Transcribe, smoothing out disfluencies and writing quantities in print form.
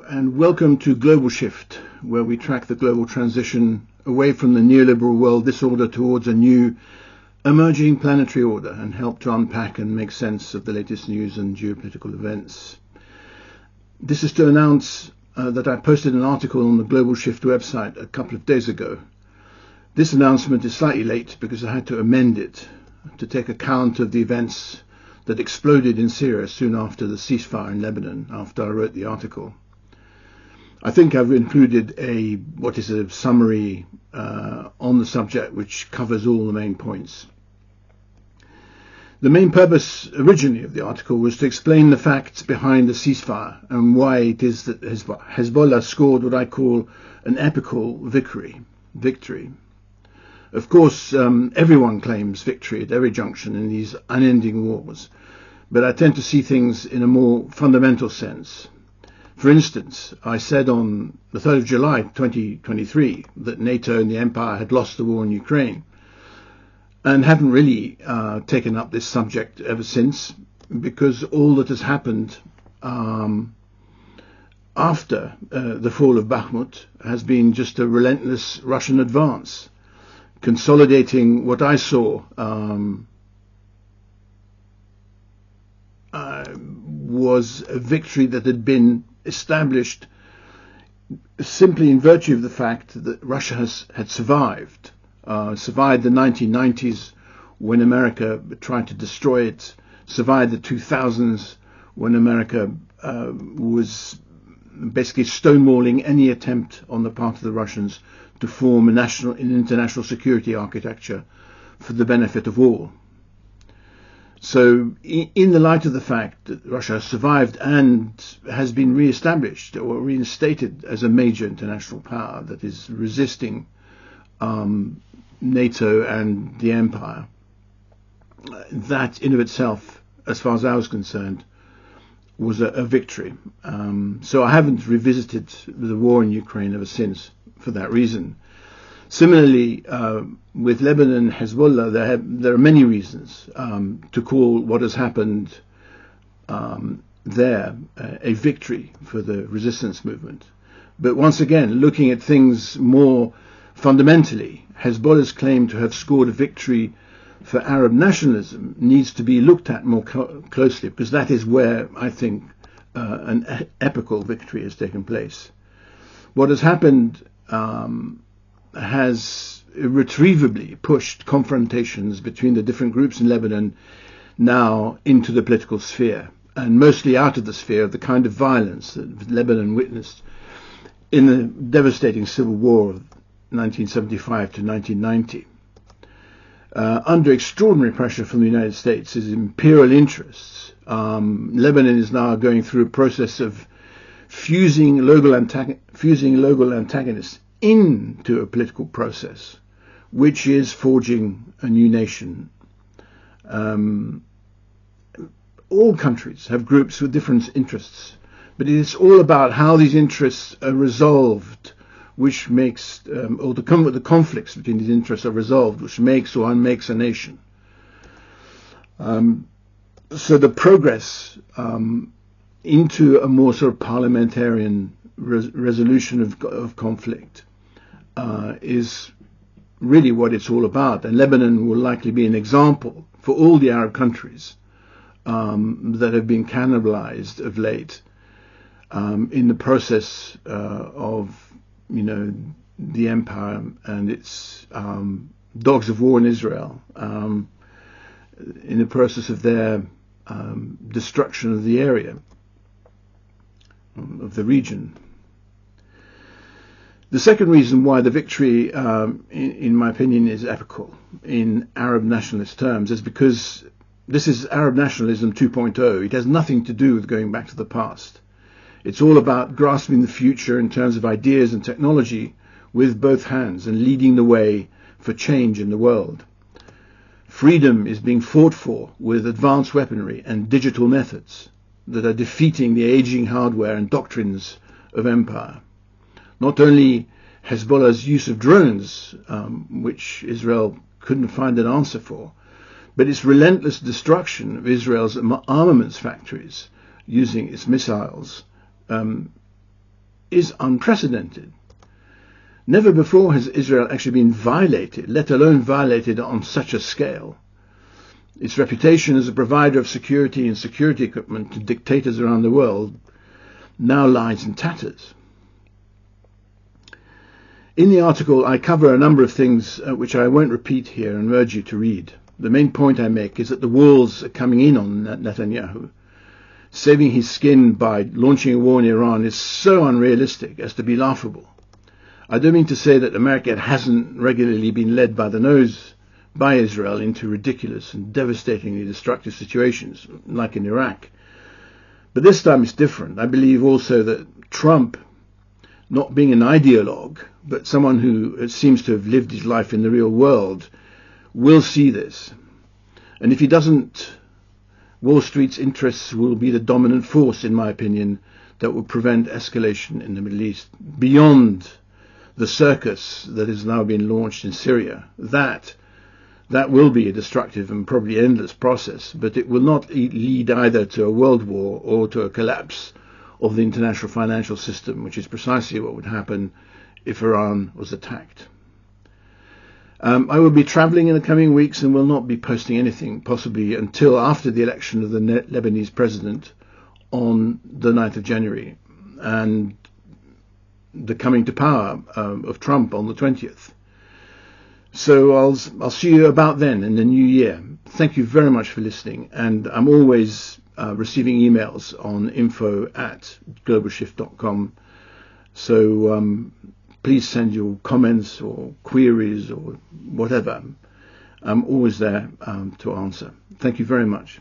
Hello and welcome to Global Shift, where we track the global transition away from the neoliberal world disorder towards a new emerging planetary order and help to unpack and make sense of the latest news and geopolitical events. This is to announce that I posted an article on the Global Shift website a couple of days ago. This announcement is slightly late because I had to amend it to take account of the events that exploded in Syria soon after the ceasefire in Lebanon, after I wrote the article. I think I've included what is a summary on the subject which covers all the main points. The main purpose originally of the article was to explain the facts behind the ceasefire and why it is that Hezbollah scored what I call an epochal victory. Of course, everyone claims victory at every junction in these unending wars, but I tend to see things in a more fundamental sense. For instance, I said on the 3rd of July 2023 that NATO and the Empire had lost the war in Ukraine, and haven't really taken up this subject ever since, because all that has happened after the fall of Bakhmut has been just a relentless Russian advance, consolidating what I saw was a victory that had been established simply in virtue of the fact that Russia had survived the 1990s when America tried to destroy it, survived the 2000s when America was basically stonewalling any attempt on the part of the Russians to form an international security architecture for the benefit of all. So in the light of the fact that Russia has survived and has been re-established or reinstated as a major international power that is resisting NATO and the Empire, that in of itself, as far as I was concerned, was a victory. So I haven't revisited the war in Ukraine ever since for that reason. Similarly, with Lebanon and Hezbollah, there are many reasons to call what has happened there a victory for the resistance movement. But once again, looking at things more fundamentally, Hezbollah's claim to have scored a victory for Arab nationalism needs to be looked at more closely, because that is where I think an epochal victory has taken place. What has happened has irretrievably pushed confrontations between the different groups in Lebanon now into the political sphere, and mostly out of the sphere of the kind of violence that Lebanon witnessed in the devastating civil war of 1975 to 1990. Under extraordinary pressure from the United States' imperial interests, Lebanon is now going through a process of fusing local antagonists into a political process, which is forging a new nation. All countries have groups with different interests, but it is all about how these interests are resolved, which makes, or the conflicts between these interests are resolved, which makes or unmakes a nation. So the progress into a more sort of parliamentarian resolution of conflict is really what it's all about. And Lebanon will likely be an example for all the Arab countries that have been cannibalized of late in the process of, the empire and its dogs of war in Israel, in the process of their destruction of the area, of the region. The second reason why the victory, in my opinion, is epochal in Arab nationalist terms is because this is Arab nationalism 2.0. It has nothing to do with going back to the past. It's all about grasping the future in terms of ideas and technology with both hands and leading the way for change in the world. Freedom is being fought for with advanced weaponry and digital methods that are defeating the aging hardware and doctrines of empire. Not only Hezbollah's use of drones, which Israel couldn't find an answer for, but its relentless destruction of Israel's armaments factories using its missiles is unprecedented. Never before has Israel actually been violated, let alone violated on such a scale. Its reputation as a provider of security and security equipment to dictators around the world now lies in tatters. In the article, I cover a number of things which I won't repeat here and urge you to read. The main point I make is that the walls are coming in on Netanyahu. Saving his skin by launching a war in Iran is so unrealistic as to be laughable. I don't mean to say that America hasn't regularly been led by the nose by Israel into ridiculous and devastatingly destructive situations, like in Iraq. But this time it's different. I believe also that Trump, not being an ideologue, but someone who seems to have lived his life in the real world, will see this. And if he doesn't, Wall Street's interests will be the dominant force, in my opinion, that will prevent escalation in the Middle East beyond the circus that has now been launched in Syria. That will be a destructive and probably endless process, but it will not lead either to a world war or to a collapse of the international financial system, which is precisely what would happen if Iran was attacked. I will be travelling in the coming weeks and will not be posting anything possibly until after the election of the Lebanese president on the 9th of January and the coming to power of Trump on the 20th. So I'll see you about then in the new year. Thank you very much for listening, and I'm always receiving emails on info@globalshift.com. So please send your comments or queries or whatever. I'm always there to answer. Thank you very much.